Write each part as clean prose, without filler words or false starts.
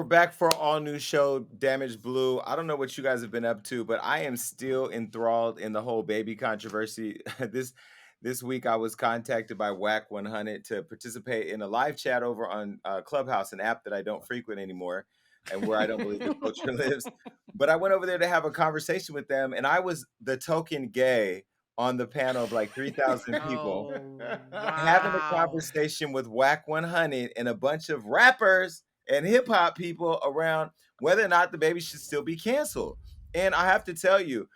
back for an all new show, Damaged Blue. I don't know what you guys have been up to, but I am still enthralled in the whole baby controversy. This week, I was contacted by Whack 100 to participate in a live chat over on Clubhouse, an app that I don't frequent anymore, and where I don't believe the culture lives. But I went over there to have a conversation with them, and I was the token gay on the panel of like 3,000 people Oh, having a wow. conversation with Whack 100 and a bunch of rappers and hip hop people around whether or not DaBaby should still be canceled. And I have to tell you,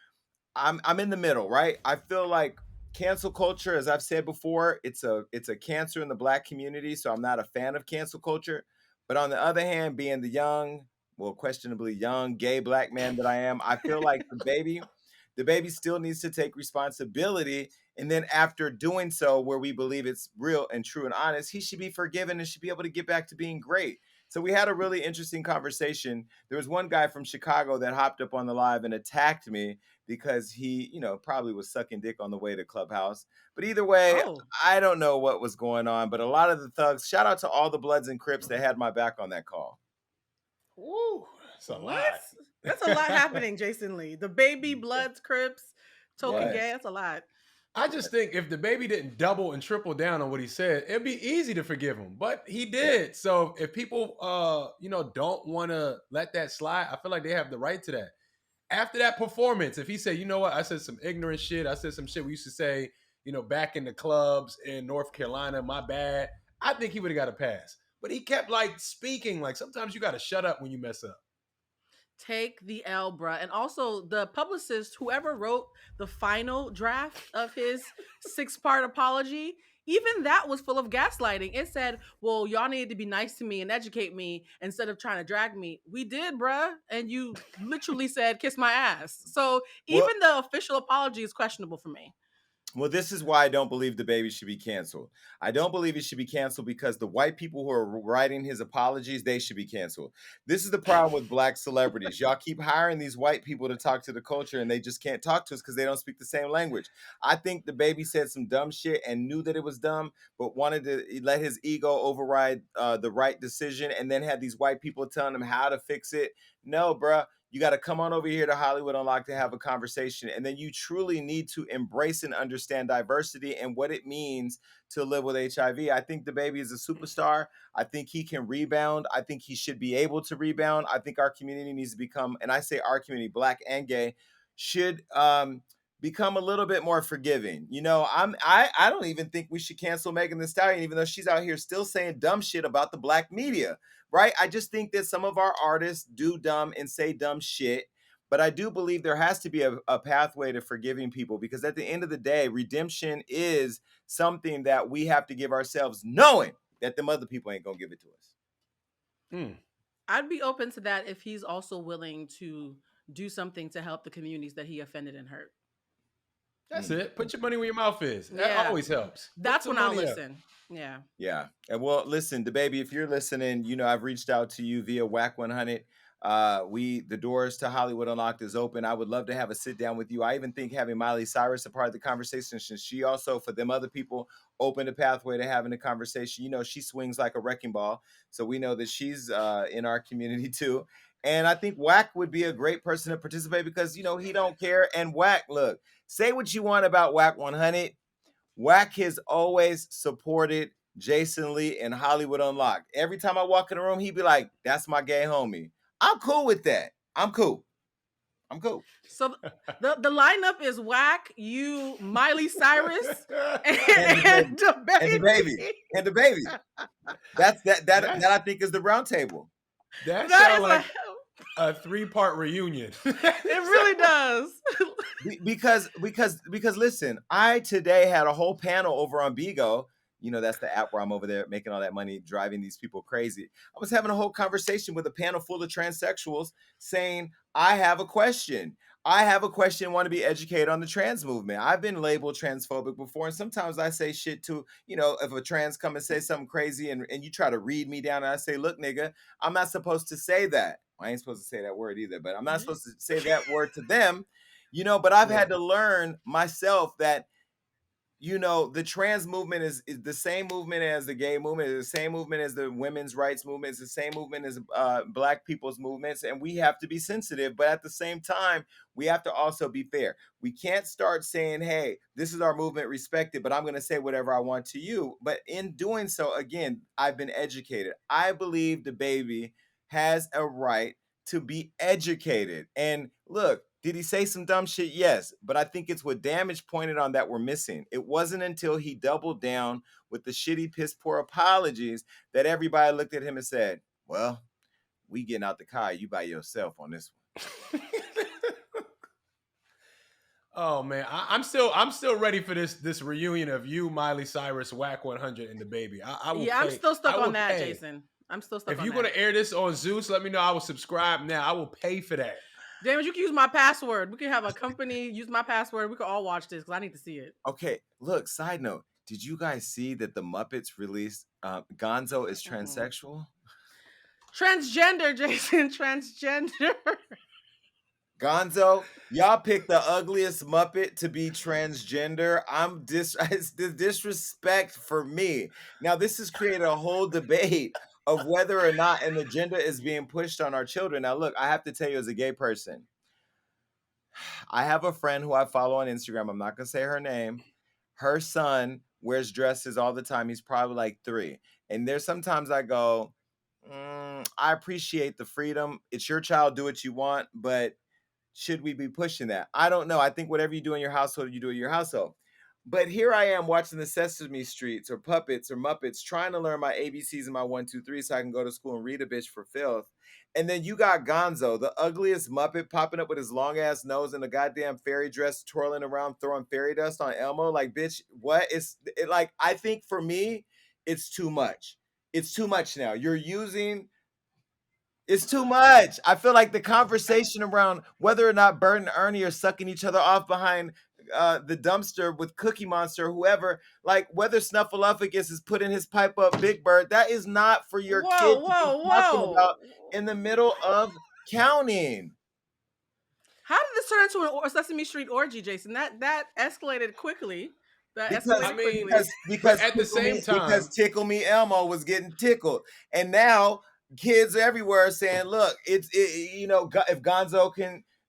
I'm in the middle, right? I feel like cancel culture, as I've said before, it's a cancer in the black community. So I'm not a fan of cancel culture. But on the other hand, being the young, well, questionably young gay black man that I am, I feel like the baby still needs to take responsibility. And then after doing so, where we believe it's real and true and honest, he should be forgiven and should be able to get back to being great. So we had a really interesting conversation. There was one guy from Chicago that hopped up on the live and attacked me because he, probably was sucking dick on the way to Clubhouse. But either way, Oh, I don't know what was going on. But a lot of the thugs, shout out to all the Bloods and Crips that had my back on that call. Woo, that's a what? lot. That's a lot happening, Jason Lee. The baby, Bloods, Crips, Token Yes. Gay. That's a lot. I just think if DaBaby didn't double and triple down on what he said, it'd be easy to forgive him. But he did. So if people don't want to let that slide, I feel like they have the right to that. After that performance, if he said, you know what, I said some ignorant shit, I said some shit we used to say, back in the clubs in North Carolina, my bad, I think he would have got a pass. But he kept like speaking, like sometimes you got to shut up when you mess up. Take the L, bruh. And also the publicist, whoever wrote the final draft of his 6-part apology, even that was full of gaslighting. It said, well, y'all needed to be nice to me and educate me instead of trying to drag me. We did, bruh. And you literally said, kiss my ass. So Well, even the official apology is questionable for me. Well, this is why I don't believe DaBaby should be canceled. I don't believe he should be canceled because the white people who are writing his apologies, they should be canceled. This is the problem with black celebrities. Y'all keep hiring these white people to talk to the culture and they just can't talk to us because they don't speak the same language. I think DaBaby said some dumb shit and knew that it was dumb, but wanted to let his ego override the right decision and then had these white people telling him how to fix it. No, bruh. You got to come on over here to Hollywood Unlocked to have a conversation. And then you truly need to embrace and understand diversity and what it means to live with HIV. I think DaBaby is a superstar. I think he can rebound. I think he should be able to rebound. I think our community needs to become, and I say our community, black and gay, should become a little bit more forgiving. I don't even think we should cancel Megan Thee Stallion, even though she's out here still saying dumb shit about the black media. Right? I just think that some of our artists do dumb and say dumb shit. But I do believe there has to be a pathway to forgiving people because at the end of the day, redemption is something that we have to give ourselves, knowing that them other people ain't going to give it to us. I'd be open to that if he's also willing to do something to help the communities that he offended and hurt. That's it. Put your money where your mouth is. That Yeah. always helps. That's when I'll listen. Yeah. Yeah. And well, listen, DaBaby, if you're listening, I've reached out to you via Whack 100. The doors to Hollywood Unlocked is open. I would love to have a sit down with you. I even think having Miley Cyrus a part of the conversation, since she also, for them other people, opened a pathway to having a conversation. She swings like a wrecking ball. So we know that she's in our community too. And I think Whack would be a great person to participate because, he don't care. And Whack, look, say what you want about Whack 100. Whack has always supported Jason Lee and Hollywood Unlocked. Every time I walk in the room, he'd be like, that's my gay homie. I'm cool with that. I'm cool. So the lineup is Whack, you, Miley Cyrus, and DaBaby. DaBaby. That I think is the round table. That sounds like a 3-part reunion. It really does. Because listen, I today had a whole panel over on Bigo. That's the app where I'm over there making all that money, driving these people crazy. I was having a whole conversation with a panel full of transsexuals saying, I have a question. Want to be educated on the trans movement. I've been labeled transphobic before, and sometimes I say shit to, if a trans come and say something crazy and you try to read me down, and I say, look, nigga, I'm not supposed to say that. I ain't supposed to say that word either, but I'm not supposed to say that word to them, but I've had to learn myself that the trans movement is the same movement as the gay movement, is the same movement as the women's rights movement, it's the same movement as black people's movements, and we have to be sensitive, but at the same time, we have to also be fair. We can't start saying, hey, this is our movement, respect it, but I'm going to say whatever I want to you. But in doing so, again, I've been educated. I believe DaBaby has a right to be educated. And look, did he say some dumb shit? Yes. But I think it's what Damage pointed on that we're missing. It wasn't until he doubled down with the shitty, piss poor apologies that everybody looked at him and said, well, we getting out the car. You by yourself on this one. Oh man, I'm still ready for this reunion of you, Miley Cyrus, Whack 100, and DaBaby. I will Yeah, I'm pay. still I stuck on will that, pay. Jason. I'm still stuck If on you're that. gonna air this on Zeus, let me know. I will subscribe now. I will pay for that. James, you can use my password. We can have a company use my password. We can all watch this because I need to see it. Okay, look, side note. Did you guys see that the Muppets released Gonzo is Mm-mm. transsexual? Transgender, Jason. Transgender. Gonzo, y'all picked the ugliest Muppet to be transgender. It's the disrespect for me. Now, this has created a whole debate of whether or not an agenda is being pushed on our children. Now, look, I have to tell you, as a gay person, I have a friend who I follow on Instagram. I'm not gonna say her name. Her son wears dresses all the time. He's probably like 3. And there's sometimes I go, I appreciate the freedom. It's your child, do what you want, but should we be pushing that? I don't know. I think whatever you do in your household, you do in your household. But here I am watching the Sesame Streets or Puppets or Muppets, trying to learn my ABCs and my 1, 2, 3 so I can go to school and read a bitch for filth. And then you got Gonzo, the ugliest Muppet, popping up with his long ass nose and a goddamn fairy dress, twirling around, throwing fairy dust on Elmo. Like, bitch, what? Like, I think for me, it's too much. It's too much now. It's too much. I feel like the conversation around whether or not Bert and Ernie are sucking each other off behind the dumpster with Cookie Monster or whoever, like whether Snuffleupagus is putting his pipe up Big Bird, that is not for your Whoa, kid to be whoa, talking about whoa. in the middle of counting. How did this turn into a Sesame Street orgy, Jason? That escalated quickly. That Because I escalated mean, quickly. but at the same because time, Tickle Me Elmo was getting tickled, and now kids everywhere are saying, "Look, if Gonzo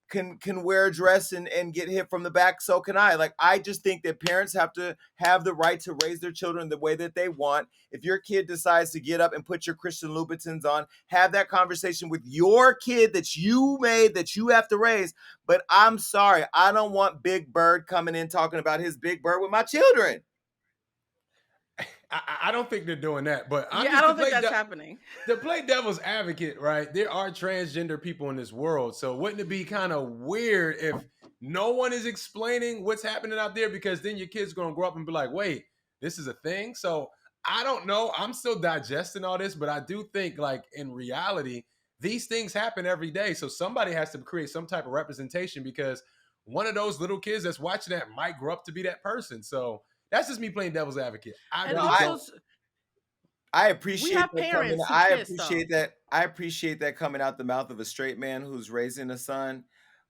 can wear a dress and get hit from the back, so can I." Like, I just think that parents have to have the right to raise their children the way that they want. If your kid decides to get up and put your Christian Louboutins on, have that conversation with your kid that you made that you have to raise. But I'm sorry, I don't want Big Bird coming in talking about his Big Bird with my children. I don't think they're doing that. But I'm Yeah, I just don't think that's happening. to play devil's advocate, right? There are transgender people in this world. So wouldn't it be kind of weird if no one is explaining what's happening out there? Because then your kid's going to grow up and be like, wait, this is a thing. So I don't know. I'm still digesting all this, but I do think, like, in reality, these things happen every day. So somebody has to create some type of representation because one of those little kids that's watching that might grow up to be that person. So that's just me playing devil's advocate. I And No, really also, don't. I we appreciate have that coming. parents who I kiss, appreciate though. that. I appreciate that coming out the mouth of a straight man who's raising a son.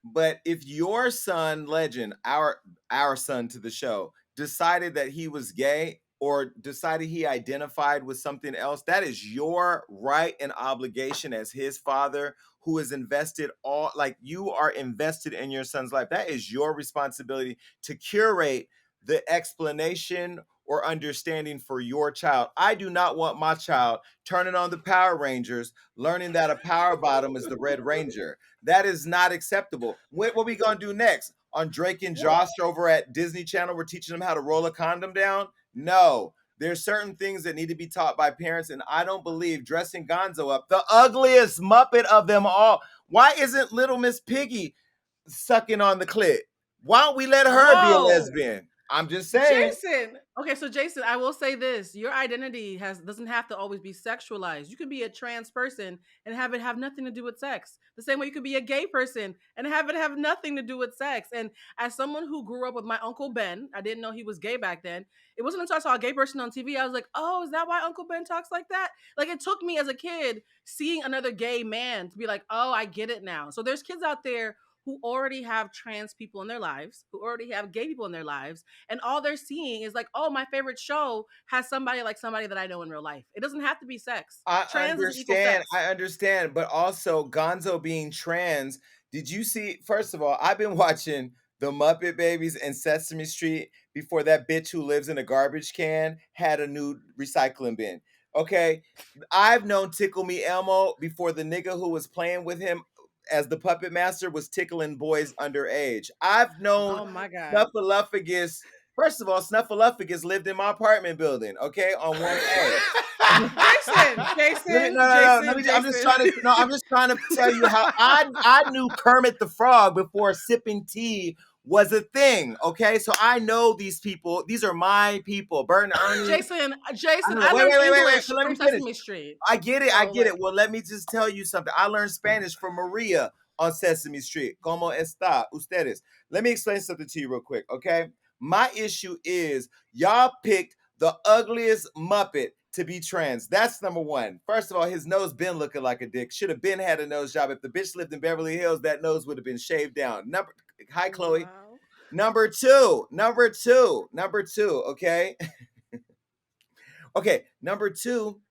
But if your son, Legend, our son to the show, decided that he was gay or decided he identified with something else, that is your right and obligation as his father who is invested all, like, you are invested in your son's life. That is your responsibility to curate the explanation or understanding for your child. I do not want my child turning on the Power Rangers, learning that a power bottom is the Red Ranger. That is not acceptable. What are we going to do next? On Drake and Well, Josh over at Disney Channel, we're teaching them how to roll a condom down? No. There's certain things that need to be taught by parents, and I don't believe dressing Gonzo up, the ugliest Muppet of them all. Why isn't Little Miss Piggy sucking on the clit? Why don't we let her be a whoa. lesbian? I'm just saying. Jason. Okay, so Jason, I will say this: your identity doesn't have to always be sexualized. You could be a trans person and have it have nothing to do with sex. The same way you could be a gay person and have it have nothing to do with sex. And as someone who grew up with my Uncle Ben, I didn't know he was gay back then. It wasn't until I saw a gay person on TV, I was like, oh, is that why Uncle Ben talks like that? Like, it took me as a kid seeing another gay man to be like, oh, I get it now. So there's kids out there who already have trans people in their lives, who already have gay people in their lives, and all they're seeing is like, oh, my favorite show has somebody like somebody that I know in real life. It doesn't have to be sex. Trans doesn't equal sex. I understand, but also Gonzo being trans. Did you see? First of all, I've been watching the Muppet Babies and Sesame Street before that bitch who lives in a garbage can had a new recycling bin. Okay, I've known Tickle Me Elmo before the nigga who was playing with him as the puppet master was tickling boys underage. I've known Oh my god. Snuffleupagus. First of all, Snuffleupagus lived in my apartment building. Okay, on 1A. Jason, Let me Jason, no, no, no. Let Jason, me. I'm just Jason. trying to. No, I'm just trying to tell you how I knew Kermit the Frog before sipping tea was a thing. Okay, so I know these people. These are my people. Bert and Ernie. Jason, I Jason, don't know. I Wait, learned wait, wait, wait, wait. English Let from me finish. Sesame Street. I get it. I So get like, it. Well, let me just tell you something. I learned Spanish from Maria on Sesame Street. ¿Cómo está ustedes? Let me explain something to you real quick, okay? My issue is y'all picked the ugliest Muppet to be trans. That's number one. First of all, his nose been looking like a dick. Should have been had a nose job. If the bitch lived in Beverly Hills, that nose would have been shaved down. Hi, Chloe. wow. Number two, okay? Okay, number two,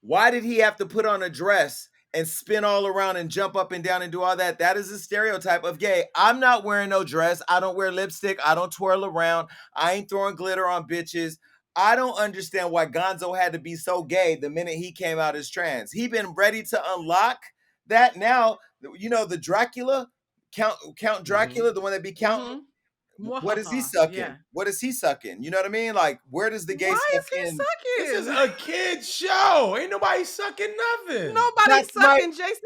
why did he have to put on a dress and spin all around and jump up and down and do all that? That is a stereotype of gay. I'm not wearing no dress. I don't wear lipstick. I don't twirl around. I ain't throwing glitter on bitches. I don't understand why Gonzo had to be so gay the minute he came out as trans. He been ready to unlock that now. You know the Dracula, Count Mhm. Dracula, the one that be counting. Mm-hmm. What is he Yeah. sucking? What is he sucking? You know what I mean? Like, where does the gay Why stuff is he end? This is sucking? a kid show. Ain't nobody sucking nothing. Nobody's That's my sucking, Jason.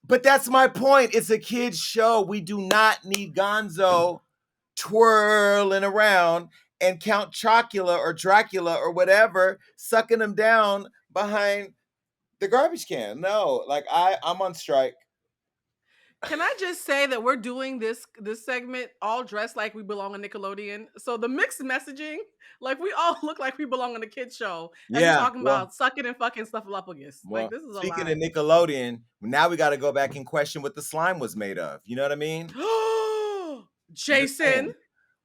But that's my point. It's a kid's show. We do not need Gonzo twirling around and Count Chocula or Dracula or whatever sucking him down behind the garbage can. No, like I'm on strike. Can I just say that we're doing this segment all dressed like we belong on Nickelodeon? So the mixed messaging, like we all look like we belong on a kid show, and we're Yeah, talking about sucking and fucking Snuffleupagus. Like well, this is a speaking of lot. Nickelodeon, now we got to go back and question what the slime was made of. You know what I mean? I'm just Jason. saying.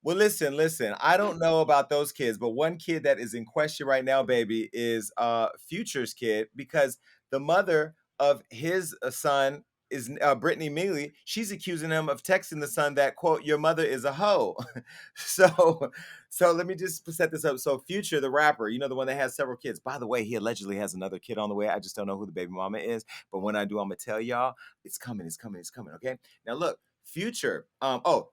Well, listen. I don't know about those kids, but one kid that is in question right now, baby, is Future's kid because the mother of his son is Brittany Mealy. She's accusing him of texting the son that quote your mother is a hoe. so, so let me just set this up. So, Future, the rapper, you know the one that has several kids. By the way, he allegedly has another kid on the way. I just don't know who the baby mama is, but when I do, I'm gonna tell y'all it's coming. It's coming. It's coming. Okay. Now look. Future.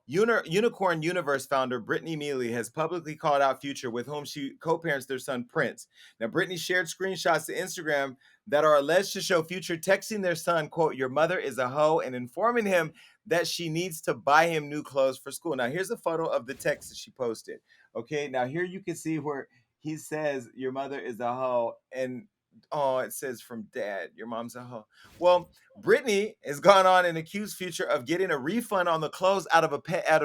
Unicorn Universe founder Brittany Mealy has publicly called out Future, with whom she co-parents their son Prince. Now, Brittany shared screenshots to Instagram that are alleged to show Future texting their son, quote, your mother is a hoe, and informing him that she needs to buy him new clothes for school. Now, here's a photo of the text that she posted. Okay, now here you can see where he says, your mother is a hoe, and oh, it says from dad, your mom's a hoe. Well, Brittany has gone on and accused Future of getting a refund on the clothes out of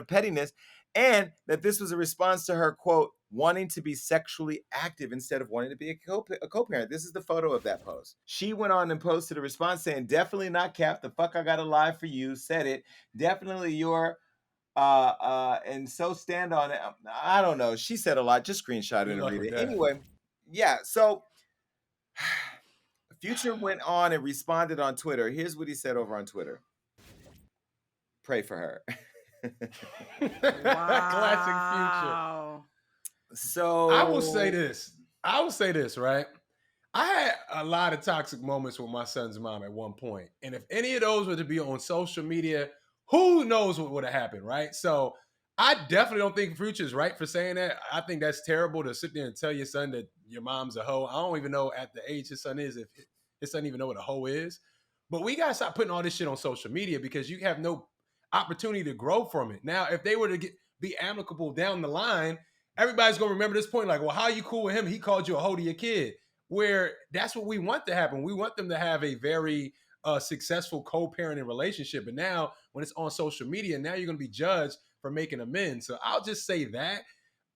pettiness, and that this was a response to her quote wanting to be sexually active instead of wanting to be a co-parent. This is the photo of that post. She went on and posted a response saying, "Definitely not Cap. The fuck I gotta lie for you. Said it. Definitely your." And so stand on it. I don't know. She said a lot. Just screenshot it Good and luck read with it. that. Anyway, yeah. So Future went on and responded on Twitter. Here's what he said over on Twitter. Pray for her. Classic Future. Wow. I will say So this. I will say this, right? I had a lot of toxic moments with my son's mom at one point. And if any of those were to be on social media, who knows what would have happened, right? So I definitely don't think Future's right for saying that. I think that's terrible to sit there and tell your son that your mom's a hoe. I don't even know at the age his son is if his son even know what a hoe is. But we gotta stop putting all this shit on social media because you have no opportunity to grow from it. Now, if they were to be amicable down the line, everybody's gonna remember this point like, well, how are you cool with him? He called you a hoe to your kid, where that's what we want to happen. We want them to have a very successful co-parenting relationship. But now, when it's on social media, now you're going to be judged for making amends. So I'll just say that.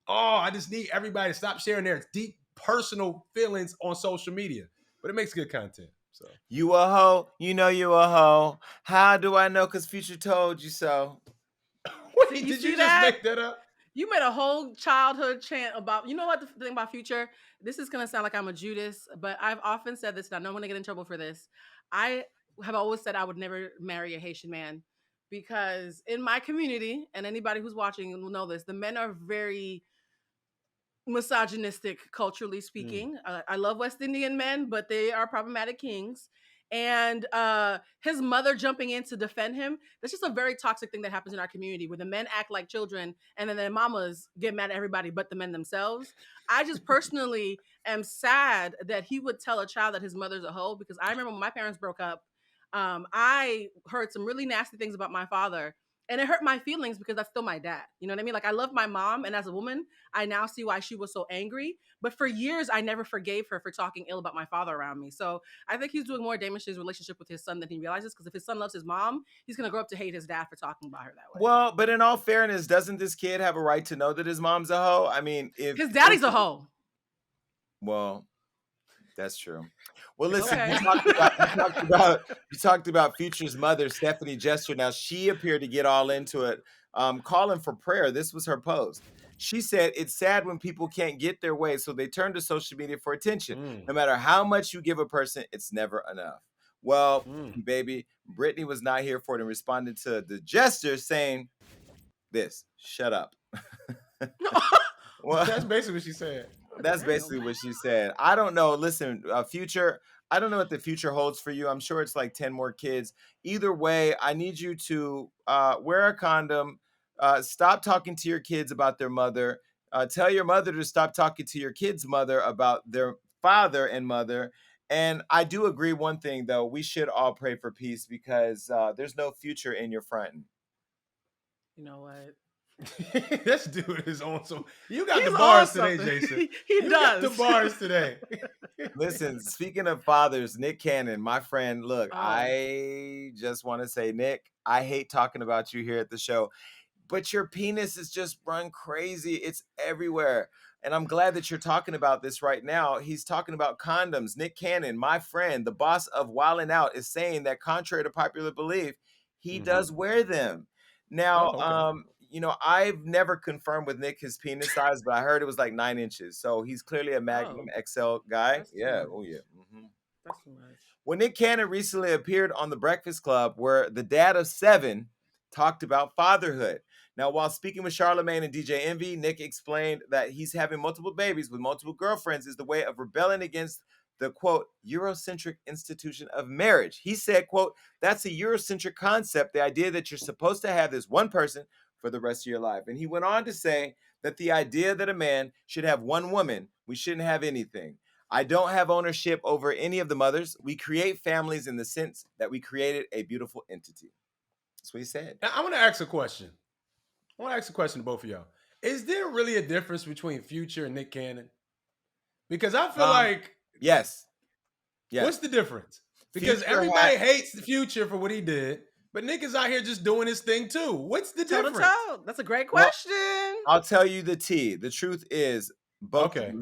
Oh, I just need everybody to stop sharing their deep personal feelings on social media. But it makes good content. So You a hoe, you know you a hoe. How do I know? Cause Future told you so. wait, You did see you just that? make that up? You made a whole childhood chant about, you know what, the thing about Future, this is gonna sound like I'm a Judas, but I've often said this, and I know I'm gonna get in trouble for this. I have always said I would never marry a Haitian man because in my community, and anybody who's watching will know this, the men are very misogynistic, culturally Mm, speaking. I love West Indian men, but they are problematic kings. And his mother jumping in to defend him, that's just a very toxic thing that happens in our community where the men act like children and then their mamas get mad at everybody but the men themselves. I just personally am sad that he would tell a child that his mother's a hoe, because I remember when my parents broke up, I heard some really nasty things about my father, and it hurt my feelings because that's still my dad. You know what I mean? Like, I love my mom, and as a woman, I now see why she was so angry. But for years, I never forgave her for talking ill about my father around me. So I think he's doing more damage to his relationship with his son than he realizes. Because if his son loves his mom, he's gonna grow up to hate his dad for talking about her that way. Well, but in all fairness, doesn't this kid have a right to know that his mom's a hoe? I mean, His if daddy's a hoe. well, that's true. Well, listen, Okay. you talked about Future's mother, Stephanie Jester. Now she appeared to get all into it, calling for prayer. This was her post. She said, "It's sad when people can't get their way, so they turn to social media for attention. mm, No matter how much you give a person, it's never enough." Well, mm. baby, Brittany was not here for it and responded to the Jester saying this: "Shut up." Well, That's basically what she said. that's Damn. basically what she said. I don't know. Listen, future. I don't know what the future holds for you. I'm sure it's like 10 more kids. Either way, I need you to wear a condom. Stop talking to your kids about their mother. Tell your mother to stop talking to your kids' mother about their father and mother. And I do agree one thing though. We should all pray for peace because there's no future in your fronting. You know what? This dude is on some. You got the He's on bars today, something. Jason. He You got the does. bars today. Listen, speaking of fathers, Nick Cannon, my friend, look, Oh, I just want to say, Nick, I hate talking about you here at the show, but your penis is just run crazy. It's everywhere. And I'm glad that you're talking about this right now. He's talking about condoms. Nick Cannon, my friend, the boss of Wildin' Out, is saying that contrary to popular belief, he Hmm. does wear them. Now, Oh, okay. I've never confirmed with Nick his penis size, but I heard it was like 9 inches. So he's clearly a Magnum oh, XL guy. that's too Yeah. much. Oh, yeah. Mhm. That's too much. Well, Nick Cannon recently appeared on The Breakfast Club, where the dad of seven talked about fatherhood. Now, while speaking with Charlemagne and DJ Envy, Nick explained that he's having multiple babies with multiple girlfriends is the way of rebelling against the quote Eurocentric institution of marriage. He said, quote, "That's a Eurocentric concept, the idea that you're supposed to have this one person for the rest of your life." And he went on to say that the idea that a man should have one woman, we shouldn't have anything. I don't have ownership over any of the mothers. We create families in the sense that we created a beautiful entity. That's what he said. Now, I want to ask a question. I want to ask a question to both of y'all. Is there really a difference between Future and Nick Cannon? Because I feel Um, like, yes, what's yes. the difference? Because Future had everybody hates the Future for what he did, but Nick is out here just doing his thing too. What's the Toe to difference? toe. That's a great well, question. I'll tell you the tea. The truth is, Okay.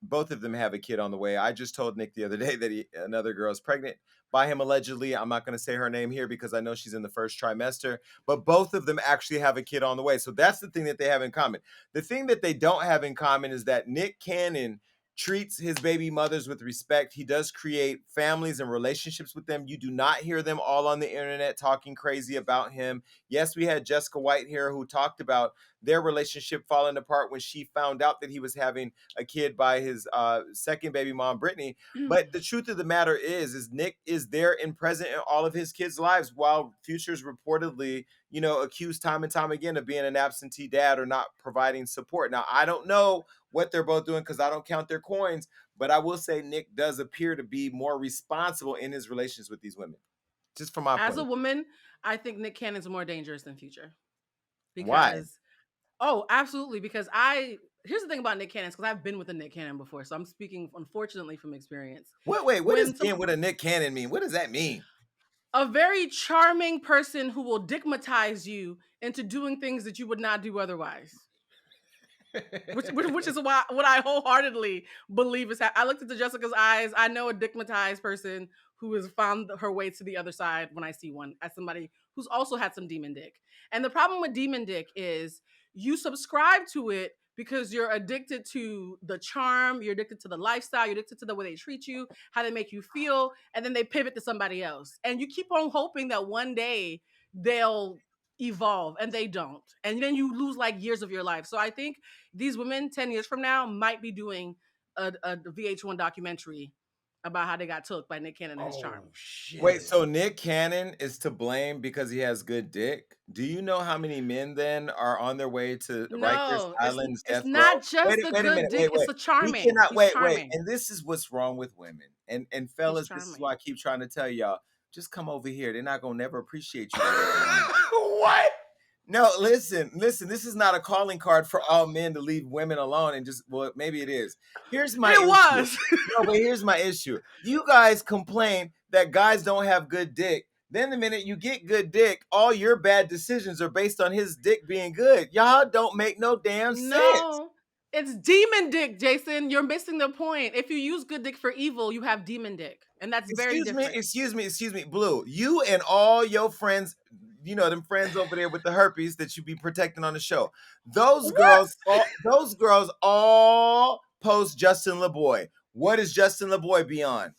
both of them have a kid on the way. I just told Nick the other day that another girl is pregnant by him allegedly. I'm not going to say her name here because I know she's in the first trimester, but both of them actually have a kid on the way. So that's the thing that they have in common. The thing that they don't have in common is that Nick Cannon treats his baby mothers with respect. He does create families and relationships with them. You do not hear them all on the internet talking crazy about him. Yes, we had Jessica White here who talked about their relationship falling apart when she found out that he was having a kid by his second baby mom, Brittany. But the truth of the matter is Nick is there and present in all of his kids' lives, while Future's reportedly, accused time and time again of being an absentee dad or not providing support. Now, I don't know what they're both doing because I don't count their coins, but I will say Nick does appear to be more responsible in his relations with these women, just from my As point a of view. woman, I think Nick Cannon's more dangerous than Future Why? because, oh, absolutely. Because here's the thing about Nick Cannon, because I've been with a Nick Cannon before, so I'm speaking unfortunately from experience. What does When being some with a Nick Cannon mean? What does that mean? A very charming person who will digmatize you into doing things that you would not do otherwise. Which is what I wholeheartedly believe is. I looked into Jessica's eyes. I know a digmatized person who has found her way to the other side when I see one, as somebody who's also had some demon dick. And the problem with demon dick is you subscribe to it because you're addicted to the charm, you're addicted to the lifestyle, you're addicted to the way they treat you, how they make you feel, and then they pivot to somebody else. And you keep on hoping that one day they'll evolve, and they don't. And then you lose like years of your life. So I think these women 10 years from now might be doing a VH1 documentary about how they got took by Nick Cannon and his Oh charm. Wait, shit. so Nick Cannon is to blame because he has good dick? Do you know how many men then are on their way to Rikers No, Island's it's death row? not just the Wait a good minute, dick, it's wait. the We charming. cannot He's wait. charming. And this is what's wrong with women. And He's fellas, this is why charming. I keep trying to tell y'all, just come over here. They're not gonna never appreciate you the way they want. What? No, listen. This is not a calling card for all men to leave women alone and just, well, maybe it is. Here's my It issue. was. No, but here's my issue. You guys complain that guys don't have good dick. Then the minute you get good dick, all your bad decisions are based on his dick being good. Y'all don't make no damn sense. No, it's demon dick, Jason. You're missing the point. If you use good dick for evil, you have demon dick. And that's very different. Excuse me, Blue. You and all your friends, you know, them friends over there with the herpes that you be protecting on the show. What? Those girls all post Justin LeBoy. What is Justin LeBoy beyond?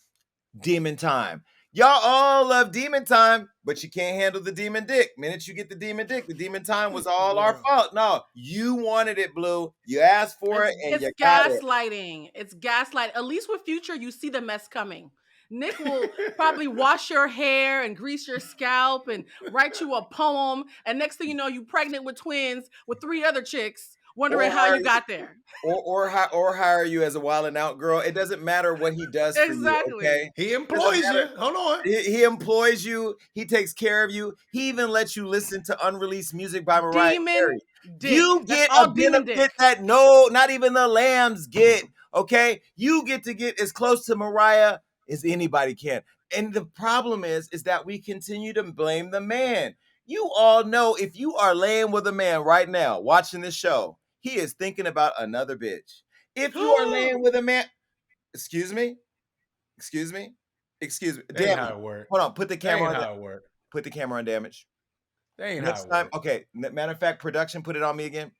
Demon time. Y'all all love demon time, but you can't handle the demon dick. Minute you get the demon time was all our fault. No, you wanted it, Blue. You asked for it and It's you got it. gaslighting. It's gaslight. At least with Future, you see the mess coming. Nick will probably wash your hair and grease your scalp and write you a poem. And next thing you know, you pregnant with twins with 3 other chicks, Or wondering how hire you got there. or hire you as a wild and out girl. It doesn't matter what he does for you, okay? Exactly. He Doesn't employs matter. you. Hold on. He employs you. He takes care of you. He even lets you listen to unreleased music by Mariah Demon Carey. dick. You That's get a all demon benefit dick. that no, not even the lambs get. Okay, you get to get as close to Mariah as anybody can. And the problem is that we continue to blame the man. You all know if you are laying with a man right now watching this show, he is thinking about another bitch. If you are laying with a man, excuse me, excuse me, excuse me, That ain't damage. how it work. Hold on, put the That camera ain't on. how it work. Put the camera on damage. That ain't how Next it time, work. okay. Matter of fact, production, put it on me again.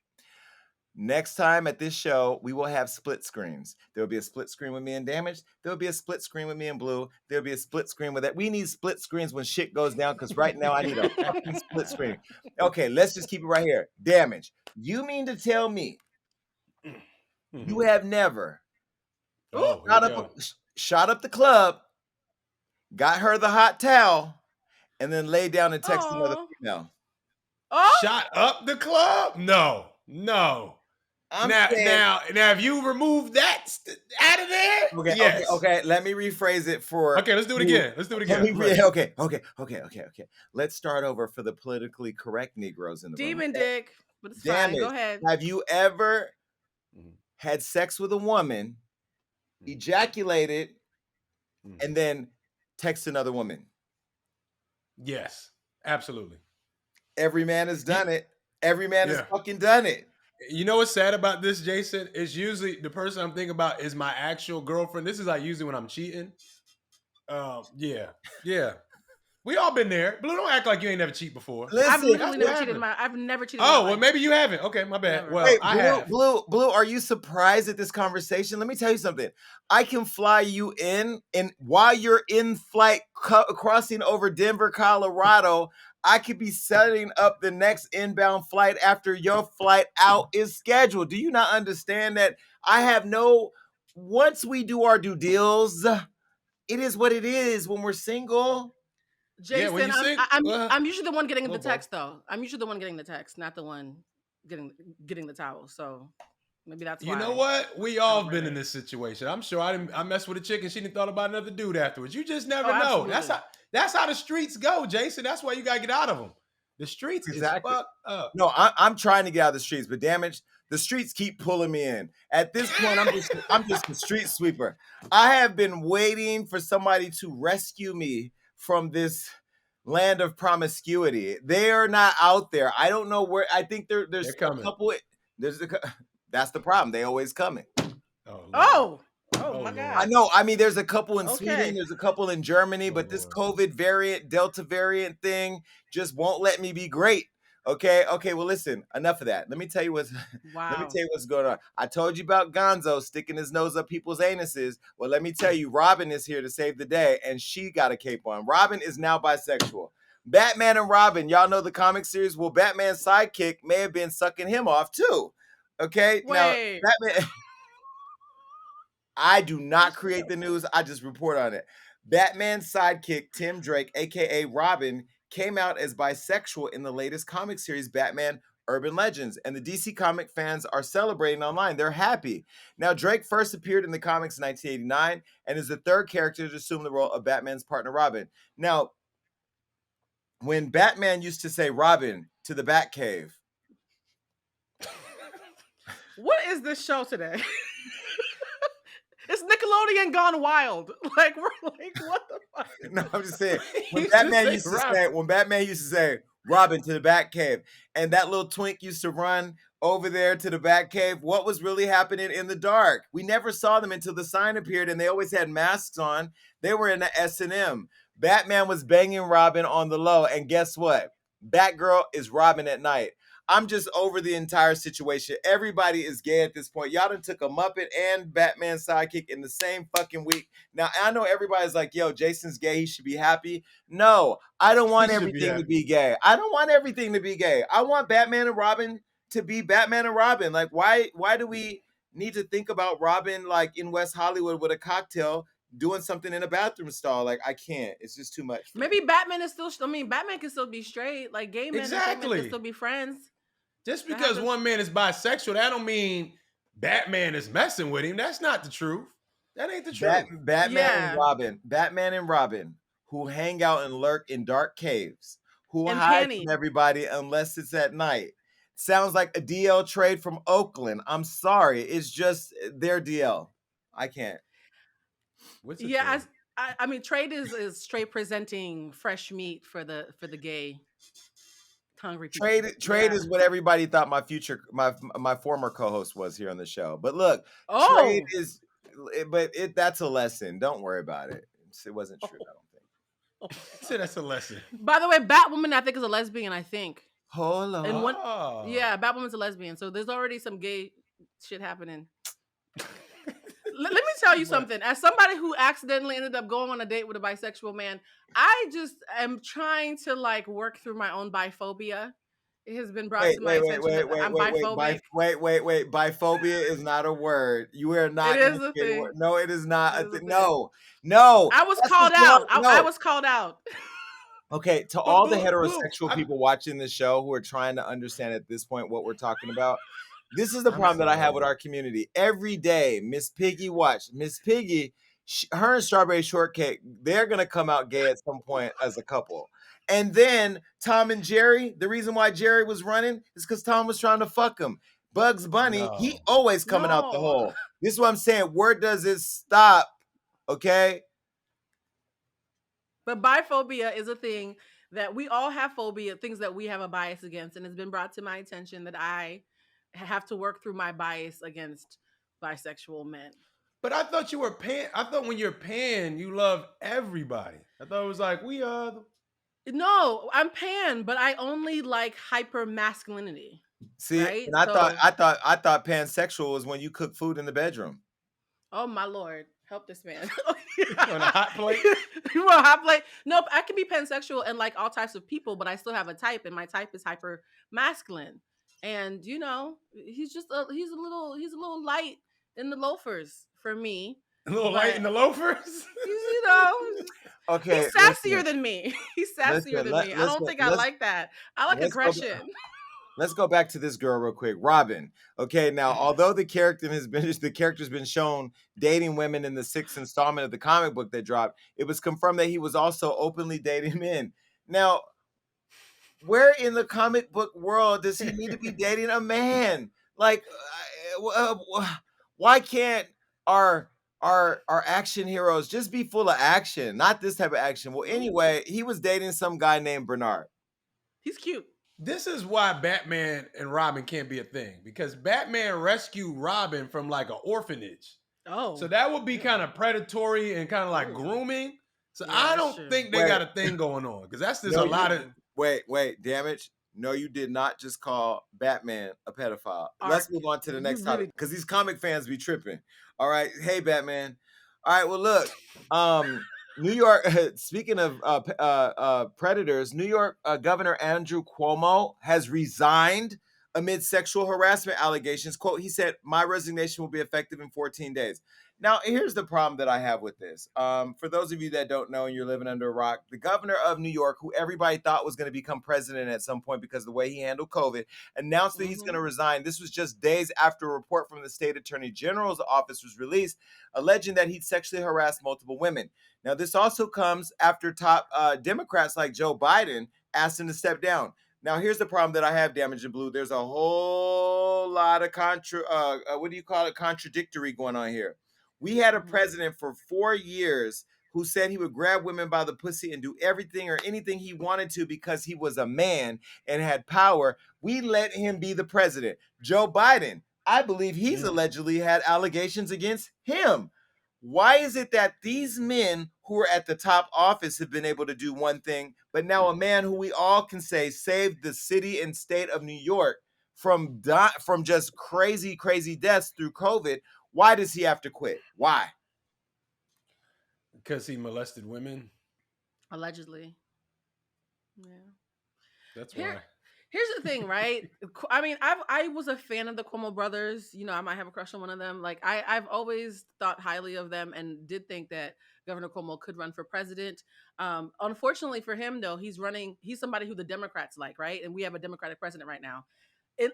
Next time at this show, we will have split screens. There'll be a split screen with me and Damage. There'll be a split screen with me and Blue. There'll be a split screen with that. We need split screens when shit goes down because right now I need a fucking split screen. Okay, let's just keep it right here. Damage. You mean to tell me you have never Oh, here shot we up, go. shot up the club, got her the hot towel, and then lay down and text another Oh. female? Oh. Shot up the club? No. I'm Now, saying, now, now, if you remove that out of there, yes. okay. Let me rephrase it for. Okay, let's do it again. Let's do it Let again. me I'm re- ready. okay. Let's start over for the politically correct Negroes in the room. Demon Okay? dick. But it's Damn fine. it. Go ahead. Have you ever Mhm, had sex with a woman, mhm, ejaculated, mhm. and then text another woman? Yes, absolutely. Every man has Ye- done it. Every man has Yeah. fucking done it. You know what's sad about this, Jason? It's usually the person I'm thinking about is my actual girlfriend. This is like usually when I'm cheating. Yeah. We all been there. Blue, don't act like you ain't never cheat before. I've Listen, literally That's what never cheated in happened. my I've never cheated in my Oh, well, life. maybe you haven't. Okay, my bad. Never. Well, wait, I have. Blue, are you surprised at this conversation? Let me tell you something. I can fly you in, and while you're in flight crossing over Denver, Colorado, I could be setting up the next inbound flight after your flight out is scheduled. Do you not understand that I have no, once we do our due deals, it is what it is when we're single. Yeah, when Jason, you I'm sing, I- I'm usually the one getting the little both. text though. I'm usually the one getting the text, not the one getting getting the towel. So maybe that's You know why what? We I all don't have been in relate. this situation. I'm sure I messed with a chick and she didn't thought about another dude afterwards. You just Oh, never know. absolutely. That's how the streets go, Jason. That's why you gotta get out of them. The streets is Exactly. fucked up. No, I'm trying to get out of the streets, but damage, the streets keep pulling me in. At this point, I'm just a street sweeper. I have been waiting for somebody to rescue me from this land of promiscuity. They are not out there. I don't know where. I think there's They're a coming. couple. There's the. That's the problem. They always coming. Oh Lord. Oh, Oh Oh my I Lord. God. know. I mean, there's a couple in Sweden, Okay. there's a couple in Germany, Oh but this Lord. COVID variant, Delta variant thing just won't let me be great. Okay. Okay. Well, listen, enough of that. Let me tell you what's let me Wow. tell you what's going on. I told you about Gonzo sticking his nose up people's anuses. Well, let me tell you, Robin is here to save the day, and she got a cape on. Robin is now bisexual. Batman and Robin, y'all know the comic series. Well, Batman's sidekick may have been sucking him off too. Okay. Now, Wait. Batman. I do not This shit create so the funny. news. I just report on it. Batman's sidekick, Tim Drake, aka Robin, came out as bisexual in the latest comic series, Batman Urban Legends. And the DC comic fans are celebrating online. They're happy. Now, Drake first appeared in the comics in 1989 and is the third character to assume the role of Batman's partner, Robin. Now, when Batman used to say Robin to the Batcave, What is this show today? It's Nickelodeon gone wild. Like we're like, what the fuck is no, this I'm just saying He used to say Robin. When Batman used to say Robin to the Batcave, and that little twink used to run over there to the Batcave, what was really happening in the dark? We never saw them until the sign appeared, and they always had masks on. They were in the S&M. Batman was banging Robin on the low, and guess what? Batgirl is Robin at night. I'm just over the entire situation. Everybody is gay at this point. Y'all done took a Muppet and Batman sidekick in the same fucking week. Now, I know everybody's like, yo, Jason's gay. He should be happy. No, I don't He want should be everything to happy. be gay. I don't want everything to be gay. I want Batman and Robin to be Batman and Robin. Like, why do we need to think about Robin like in West Hollywood with a cocktail doing something in a bathroom stall? Like, I can't. It's just too much for me. Maybe Batman is still. I mean, Batman can still be straight. Like gay men and straight men can Exactly. still be friends. Just That because happens. one man is bisexual, that don't mean Batman is messing with him. That's not the truth. That ain't the truth. Yeah, Batman and Robin, who hang out and lurk in dark caves, who and hide from Penny. everybody unless it's at night. Sounds like a DL trade from Oakland. I'm sorry, it's just their DL. I can't. What's a Yeah, trade? I mean, trade is straight presenting fresh meat for the gay hungry people. Trade Yeah. is what everybody thought my former co-host was here on the show. But look, trade Oh. is that's a lesson. Don't worry about it. It wasn't true, I don't think. Oh my So god. that's a lesson. By the way, Batwoman I think is a lesbian. I think. Hold And on. one, Oh. yeah, Batwoman's a lesbian. So there's already some gay shit happening. Let me tell you But something. As somebody who accidentally ended up going on a date with a bisexual man, I just am trying to like work through my own biphobia. It has been brought Wait, to my wait, wait, attention wait, that wait, I'm wait, wait. biphobic. Biphobia is not a word. You are It not is a initiating thing. word. No, it is It not a is a thing. thing. No, no. I was That's called what's going out. on. I No. was called out. Okay, to but all the Blue, heterosexual people watching this show who are trying to understand at this point what we're talking about, this is the I'm problem that I have with sorry. our community. Every day, Miss Piggy, watch Miss Piggy, her and Strawberry Shortcake, they're gonna come out gay at some point as a couple. And then Tom and Jerry, the reason why Jerry was running is because Tom was trying to fuck him. Bugs Bunny, he No. always coming out the No. hole. This is what I'm saying. Where does it stop? Okay. But biphobia is a thing that we all have phobia, things that we have a bias against. And it's been brought to my attention that I have to work through my bias against bisexual men. But I thought you were pan. I thought when you're pan, you love everybody. I thought it was like we are. No, I'm pan, but I only like hyper masculinity, See, right? and So, I thought pansexual was when you cook food in the bedroom. oh my lord, help this man. On a hot plate. You want a hot plate? Nope, I can be pansexual and like all types of people, but I still have a type, and my type is hyper masculine. And you know, he's a little light in the loafers for me, A little light in but the loafers. you know, Okay, he's sassier than me. He's sassier than me. I don't listen, think I like that. I like let's go. aggression. Let's go back to this girl real quick, Robin. Okay, now although the character's been shown dating women in the sixth installment of the comic book that dropped, it was confirmed that he was also openly dating men. Now, where in the comic book world does he need to be dating a man? Like, why can't our our action heroes just be full of action, not this type of action? Well, Ooh, anyway, he was dating some guy named Bernard. he's cute. This is why Batman and Robin can't be a thing because Batman rescued Robin from like an orphanage. So Oh, that would be ew. kind of predatory and kind of like Ooh. grooming. So Yeah, I that's don't true. think they Wait, got a thing going on because that's just no, a you lot of. Mm-mm. wait, damage. No, you did not just call Batman a pedophile. Let's Arc, move on to the you next topic really. because these comic fans be tripping. All right, hey Batman. All right, well look, um, New York. Speaking of predators, New York Governor Andrew Cuomo has resigned amid sexual harassment allegations. Quote: He said, "My resignation will be effective in 14 days." Now, here's the problem that I have with this. For those of you that don't know and you're living under a rock, the governor of New York, who everybody thought was going to become president at some point because of the way he handled COVID, announced that he's going Mm-hmm. to resign. This was just days after a report from the state attorney general's office was released, alleging that he'd sexually harassed multiple women. Now, this also comes after top Democrats like Joe Biden asked him to step down. Now, here's the problem that I have, Damage in Blue. There's a whole lot of what do you call it? Contradictory going on here. We had a Mm-hmm. president for 4 years who said he would grab women by the pussy and do everything or anything he wanted to because he was a man and had power. We let him be the president. Joe Biden, I believe he's Mm. allegedly had allegations against him. Why is it that these men who are at the top office have been able to do one thing, but now a man who we all can say saved the city and state of New York from just crazy deaths through COVID, why does he have to quit? Why? Because he molested women. Allegedly. Yeah. That's Here, why. here's the thing, right? I mean, I was a fan of the Cuomo brothers. You know, I might have a crush on one of them. Like, I've always thought highly of them and did think that Governor Cuomo could run for president. Unfortunately for him, though, he's running. He's somebody who the Democrats like, right? And we have a Democratic president right now.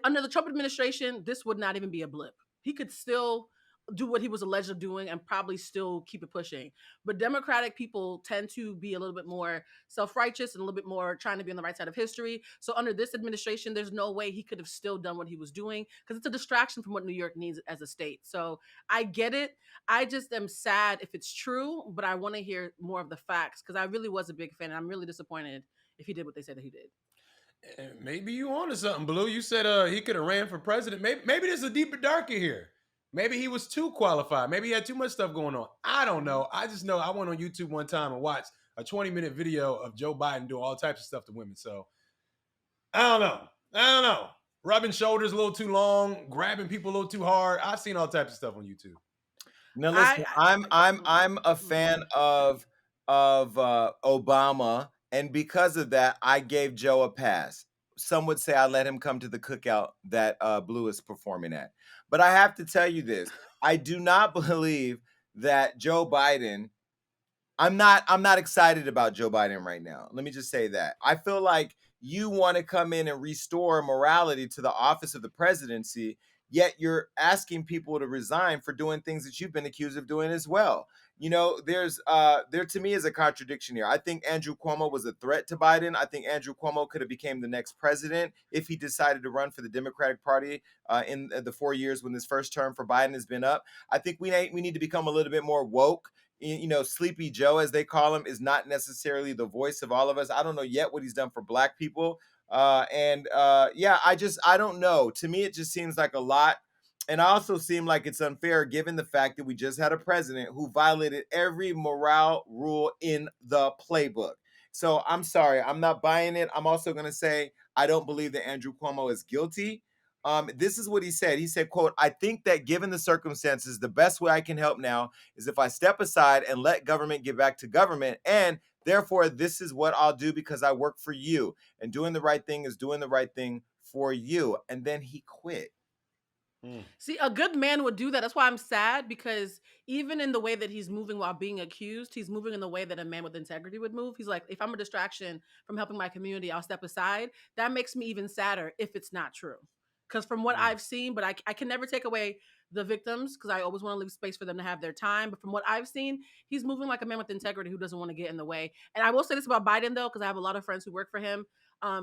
Under the Trump administration, this would not even be a blip. He could still do what he was alleged of doing and probably still keep it pushing. But Democratic people tend to be a little bit more self-righteous and a little bit more trying to be on the right side of history. So under this administration, there's no way he could have still done what he was doing because it's a distraction from what New York needs as a state. So I get it. I just am sad if it's true, but I want to hear more of the facts because I really was a big fan. And I'm really disappointed if he did what they said that he did. Maybe you on to something, Blue. You said he could have ran for president. Maybe there's a deeper darker here. Maybe he was too qualified. Maybe he had too much stuff going on. I don't Mhm. know. I just know I went on YouTube one time and watched a 20-minute video of Joe Biden doing all types of stuff to women. So I don't know. I don't know. Rubbing shoulders a little too long, grabbing people a little too hard. I've seen all types of stuff on YouTube. Now listen, I'm I I'm mm, I'm a fan mm. of Obama, and because of that, I gave Joe a pass. Some would say I let him come to the cookout that Blue is performing at. But I have to tell you this: I do not believe that Joe Biden I'm not excited about Joe Biden right now. Let me just say that. I feel like you want to come in and restore morality to the office of the presidency, yet you're asking people to resign for doing things that you've been accused of doing as well. You know, there to me is a contradiction here. I think Andrew Cuomo was a threat to Biden. I think Andrew Cuomo could have became the next president if he decided to run for the Democratic Party in the 4 years when this first term for Biden has been up. I think we need to become a little bit more woke. You know, Sleepy Joe, as they call him, is not necessarily the voice of all of us. I don't know yet what he's done for black people. Yeah, I don't know. To me, it just seems like a lot. And I also seem like it's unfair given the fact that we just had a president who violated every morale rule in the playbook. So I'm sorry, I'm not buying it. I'm also going to say I don't believe that Andrew Cuomo is guilty. This is what he said. He said, quote, "I think that given the circumstances, the best way I can help now is if I step aside and let government get back to government. And therefore, this is what I'll do because I work for you. And doing the right thing is doing the right thing for you." And then he quit. Hmm. See, a good man would do that. That's why I'm sad because even in the way that he's moving while being accused, he's moving in the way that a man with integrity would move. He's like, if I'm a distraction from helping my community, I'll step aside. That makes me even sadder if it's not true. Because from what Hmm. I've seen, but I can never take away the victims because I always want to leave space for them to have their time. But from what I've seen, he's moving like a man with integrity who doesn't want to get in the way. And I will say this about Biden, though, because I have a lot of friends who work for him.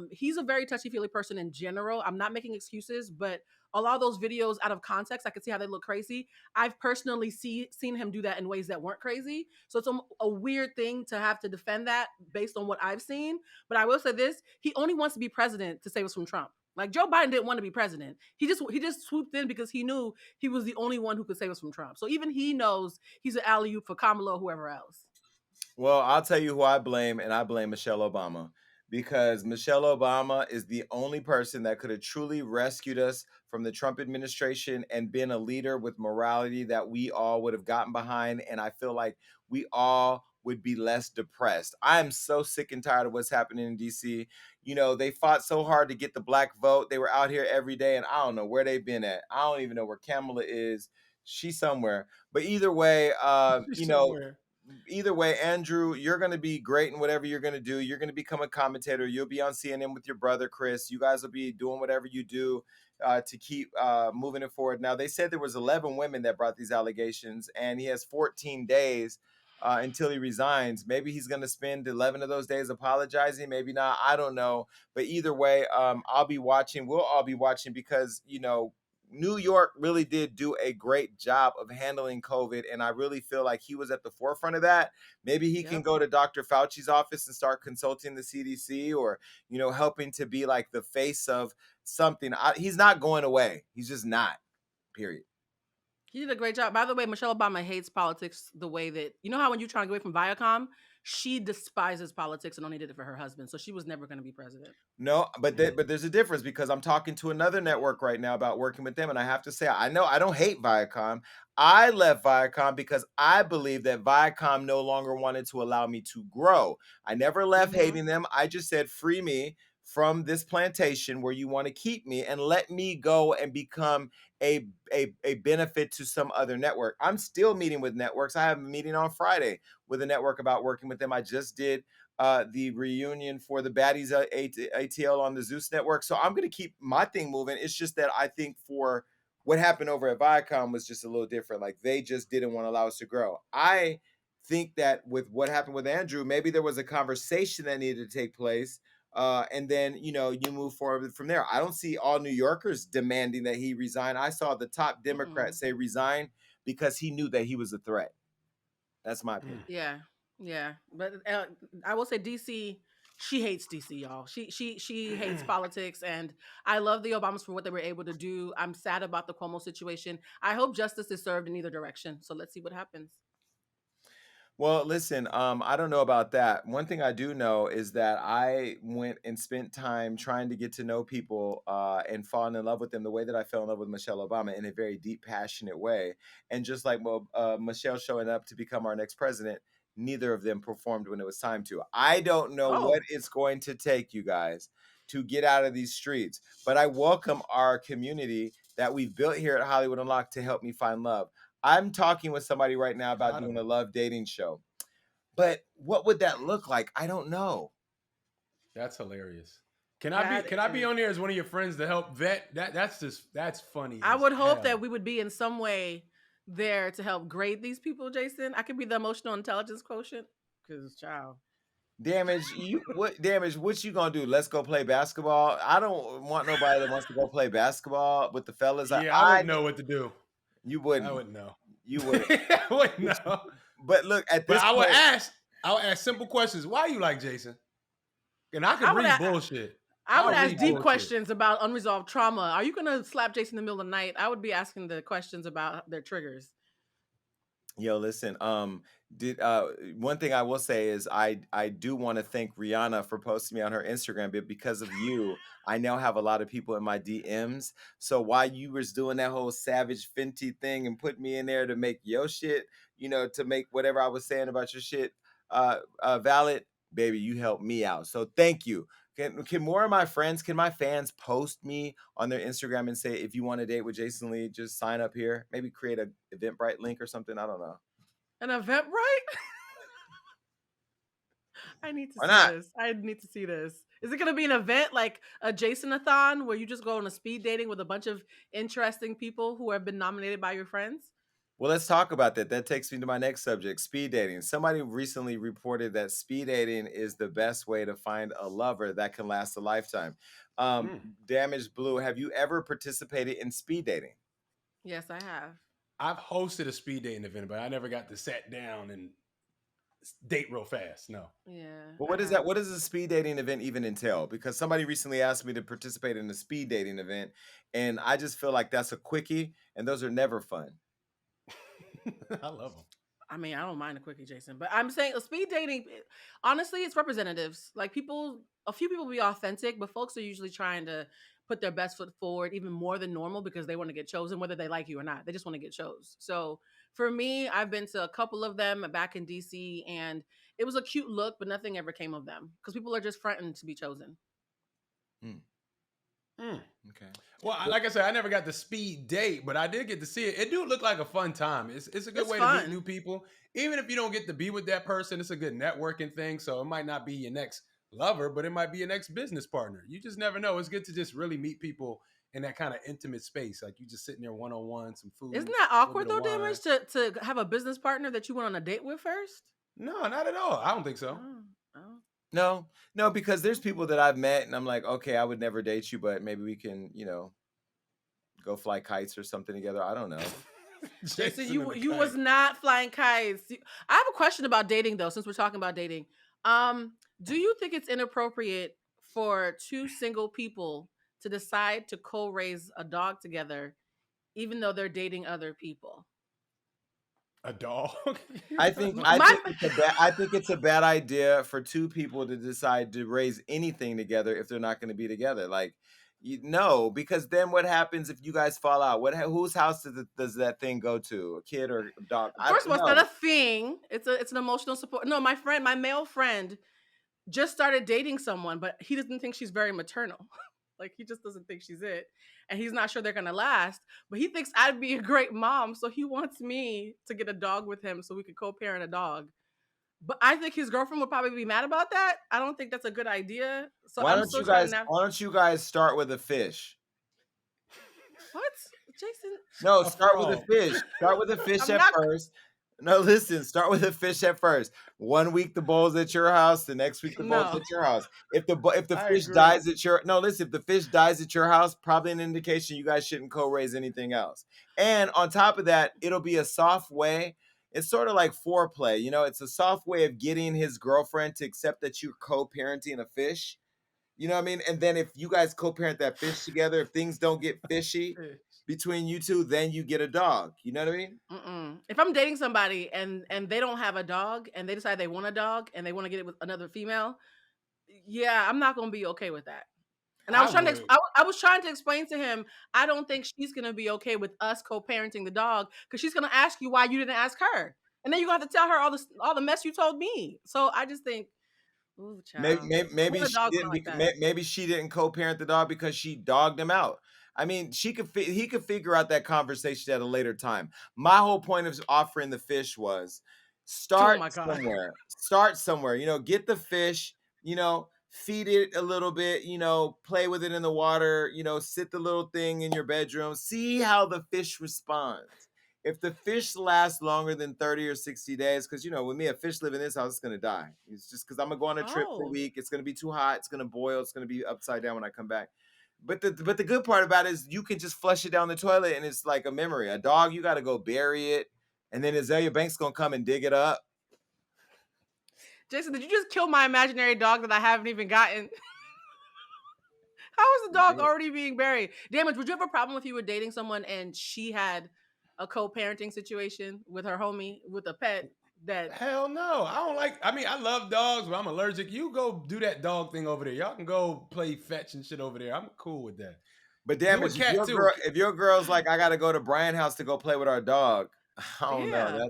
He's a very touchy feely person in general. I'm not making excuses, but a lot of those videos out of context, I could see how they look crazy. I've personally seen him do that in ways that weren't crazy. So it's a weird thing to have to defend that based on what I've seen. But I will say this, he only wants to be president to save us from Trump. Like Joe Biden didn't want to be president. He just swooped in because he knew he was the only one who could save us from Trump. So even he knows he's an alley oop for Kamala or whoever else. Well, I'll tell you who I blame, and I blame Michelle Obama because Michelle Obama is the only person that could have truly rescued us from the Trump administration and been a leader with morality that we all would have gotten behind. And I feel like we all would be less depressed. I am so sick and tired of what's happening in DC. You know, they fought so hard to get the black vote. They were out here every day, and I don't know where they've been at. I don't even know where Kamala is. She's somewhere. But either way, Somewhere. either way, Andrew, you're going to be great in whatever you're going to do. You're going to become a commentator. You'll be on CNN with your brother, Chris. You guys will be doing whatever you do to keep moving it forward. Now, they said there was 11 women that brought these allegations, and he has 14 days until he resigns. Maybe he's going to spend 11 of those days apologizing. Maybe not. I don't know. But either way, I'll be watching. We'll all be watching because, New York really did do a great job of handling COVID, and I really feel like he was at the forefront of that. Maybe he can Yep. go to Dr. Fauci's office and start consulting the CDC, or helping to be like the face of something. He's not going away. He's just not. Period. He did a great job. By the way, Michelle Obama hates politics the way that how when you're trying to get away from Viacom, she despises politics and only did it for her husband. So she was never going to be president. No, but Mm. but there's a difference because I'm talking to another network right now about working with them, and I have to say, I know I don't hate Viacom. I left Viacom because I believe that Viacom no longer wanted to allow me to grow. I never left Mm-hmm. hating them. I just said, free me from this plantation where you want to keep me and let me go and become a benefit to some other network. I'm still meeting with networks. I have a meeting on Friday with a network about working with them. I just did the reunion for the Baddies ATL on the Zeus network. So I'm going to keep my thing moving. It's just that I think for what happened over at Viacom was just a little different. Like they just didn't want to allow us to grow. I think that with what happened with Andrew, maybe there was a conversation that needed to take place. And then, you move forward from there. I don't see all New Yorkers demanding that he resign. I saw the top Democrat Mm-mm. say resign because he knew that he was a threat. That's my Mm. opinion. Yeah, yeah. But I will say DC. She hates DC, y'all. She hates politics, and I love the Obamas for what they were able to do. I'm sad about the Cuomo situation. I hope justice is served in either direction. So let's see what happens. Well, listen, I don't know about that. One thing I do know is that I went and spent time trying to get to know people and falling in love with them the way that I fell in love with Michelle Obama in a very deep, passionate way. And just like Michelle showing up to become our next president, neither of them performed when it was time to. I don't know what Oh, it's going to take, you guys, to get out of these streets, but I welcome our community that we've built here at Hollywood Unlocked to help me find love. I'm talking with somebody right now about Proud of doing a him. love dating show. But what would that look like? I don't know. That's hilarious. Can I be that can I be is. on there as one of your friends to help vet? That's funny I as would hope that hell. we would be in some way there to help grade these people, Jason. I could be the emotional intelligence quotient. Cause child. Damage, what you gonna do? Let's go play basketball. I don't want nobody that wants to go play basketball with the fellas. Yeah, I wouldn't know what to do. You I wouldn't. wouldn't know. You wouldn't. I wouldn't But, know. but look, at But this point, I would ask simple questions. Why you like Jason? And I could I would read a- bullshit. I would I'll ask read deep bullshit. questions about unresolved trauma. Are you gonna slap Jason in the middle of the night? I would be asking the questions about their triggers. yo, listen. Did one thing I will say is I do want to thank Rihanna for posting me on her Instagram, but because of you, I now have a lot of people in my DMs. So while you was doing that whole Savage Fenty thing and put me in there to make your shit, to make whatever I was saying about your shit valid, baby, you helped me out. So thank you. Can more of my friends, can my fans post me on their Instagram and say, if you want to date with Jason Lee, just sign up here. Maybe create a Eventbrite link or something. I don't know. An Eventbrite? I need to Why see not? this. I need to see this. Is it gonna be an event like a Jasonathon where you just go on a speed dating with a bunch of interesting people who have been nominated by your friends? Well, let's talk about that. That takes me to my next subject, speed dating. Somebody recently reported that speed dating is the best way to find a lover that can last a lifetime. Mm. Damaged Blue, have you ever participated in speed dating? Yes, I have. I've hosted a speed dating event, but I never got to sit down and date real fast. No. Yeah, Well, I what is have. that? What does a speed dating event even entail? Because somebody recently asked me to participate in a speed dating event, and I just feel like that's a quickie, and those are never fun. I love them. I mean, I don't mind a quickie, Jason, but I'm saying speed dating. Honestly, it's representatives. Like people, a few people be authentic, but folks are usually trying to put their best foot forward, even more than normal, because they want to get chosen, whether they like you or not. They just want to get chose. So for me, I've been to a couple of them back in DC, and it was a cute look, but nothing ever came of them because people are just fronting to be chosen. Hmm, Mm. okay. Well, like I said, I never got the speed date, but I did get to see it. It do look like a fun time. It's a good It's way to meet fun. new people. Even if you don't get to be with that person, it's a good networking thing. So it might not be your next lover, but it might be your next business partner. You just never know. It's good to just really meet people in that kind of intimate space. Like you just sitting there one on one, some Isn't food, that a little awkward bit of though, wine. Damage, to have a business partner that you went on a date with first? No, not at all. I don't think so. Oh, oh, No, no, because there's okay. people that I've met, and I'm like, okay, I would never date you, but maybe we can, go fly kites or something together. I don't know. Jason, Jason and you the you was kite. not flying kites. I have a question about dating though, since we're talking about dating. Do you think it's inappropriate for two single people to decide to co-raise a dog together, even though they're dating other people? A dog. I think I My think it's a bad I think it's a bad idea for two people to decide to raise anything together if they're not going to be together. Like, no, because then what happens if you guys fall out? Whose house does that thing go to? A kid or a dog? I First of all, it's not no. a thing. It's an emotional support. No, my male friend just started dating someone, but he doesn't think she's very maternal. Like he just doesn't think she's it. And he's not sure they're gonna last. But he thinks I'd be a great mom. So he wants me to get a dog with him so we could co-parent a dog. But I think his girlfriend would probably be mad about that. I don't think that's a good idea. So Why I'm don't still you trying to guys nav- why don't you guys start with a fish? what? Jason? No, A start with a frog. fish. Start with a fish I'm at not first. No, listen, start with a fish at first. 1 week the bowl's at your house, the next week the bowl's no. at your house. If the I fish agree. dies at your no, listen, if the fish dies at your house, probably an indication you guys shouldn't co-raise anything else. And on top of that, it'll be a soft way. It's sort of like foreplay, it's a soft way of getting his girlfriend to accept that you're co-parenting a fish. You know what I mean? And then if you guys co-parent that fish together, if things don't get fishy Fish. between you two, then you get a dog. You know what I mean? Mm-mm. If I'm dating somebody and they don't have a dog and they decide they want a dog and they want to get it with another female, yeah, I'm not gonna be okay with that. And I I was trying to, would. I was trying to explain to him, I don't think she's gonna be okay with us co-parenting the dog because she's gonna ask you why you didn't ask her, and then you have to tell her all the mess you told me. So I just think, ooh, Maybe, child, maybe, what maybe are she dogs not didn't. like that? Maybe she didn't co-parent the dog because she dogged him out. I mean, he could figure out that conversation at a later time. My whole point of offering the fish was Oh start my god. somewhere. Start somewhere. Get the fish. Feed it a little bit. Play with it in the water. Sit the little thing in your bedroom. See how the fish responds. If the fish lasts longer than 30 or 60 days, because with me, a fish live in this house, it's gonna die. It's just because I'm gonna go on a trip for a Oh, week. It's gonna be too hot. It's gonna boil. It's gonna be upside down when I come back. But the good part about it is you can just flush it down the toilet and it's like a memory. A dog, you gotta go bury it, and then Azalea Banks gonna come and dig it up. Jason, did you just kill my imaginary dog that I haven't even gotten? How is the You dog did. already being buried? Damage, would you have a problem if you were dating someone and she had a co-parenting situation with her homie with a pet that Hell no. I don't like. I mean, I love dogs, but I'm allergic. You go do that dog thing over there. Y'all can go play fetch and shit over there. I'm cool with that. But You a damage, cat too. if your girl's like, I gotta go to Brian house to go play with our dog, I don't know. yeah.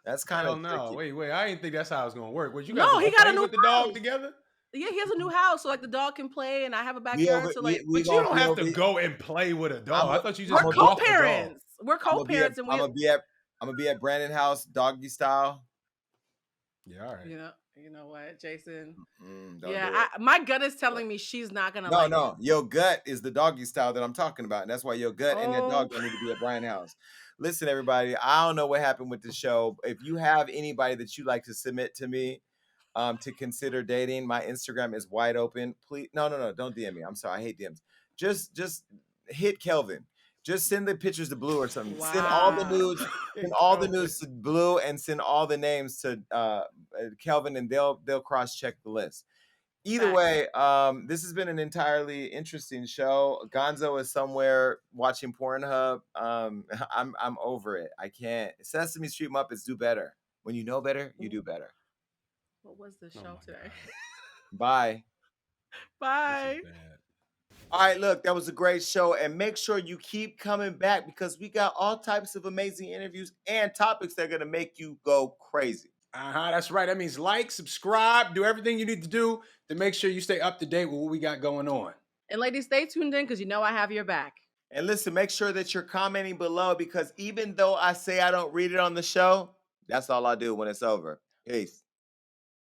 That's kind of Hell no. tricky. Wait. I didn't think that's how it's gonna work. What you guys No, gonna he got a play new with the dog house. together? Yeah, he has a new house, so like the dog can play, and I have a We over backyard. So we like, we But you gonna don't be have over. to go and play with a I'm dog. I a, thought you I'm just we're gonna be walk the dog. co-parents. We're co-parents, and I'm we, gonna be at Brandon house doggy style. Yeah, all right. you know what, Jason? Don't Yeah, do it. my gut is telling me she's not gonna No, like it. no, your gut is the doggy style that I'm talking about, and that's why your gut and that Oh, dog don't need to be at Brian house. Listen, everybody, I don't know what happened with the show. If you have anybody that you like to submit to me, to consider dating, my Instagram is wide open. Please, no, don't DM me. I'm sorry, I hate DMs. Just hit Kelvin. Just send the pictures to Blue or something. Wow. Send all the COVID. news to Blue, and send all the names to Kelvin, and they'll cross check the list. Either Facts. way, this has been an entirely interesting show. Gonzo is somewhere watching Pornhub. I'm over it. I can't. Sesame Street Muppets do better. When you know better, you do better. What was the Oh show my today? god, Bye. this is Bye. bad. All right, look, that was a great show, and make sure you keep coming back because we got all types of amazing interviews and topics that are gonna make you go crazy. That's right. That means like, subscribe, do everything you need to do to make sure you stay up to date with what we got going on. And ladies, stay tuned in because you know I have your back. And listen, make sure that you're commenting below because even though I say I don't read it on the show, that's all I do when it's over. Peace.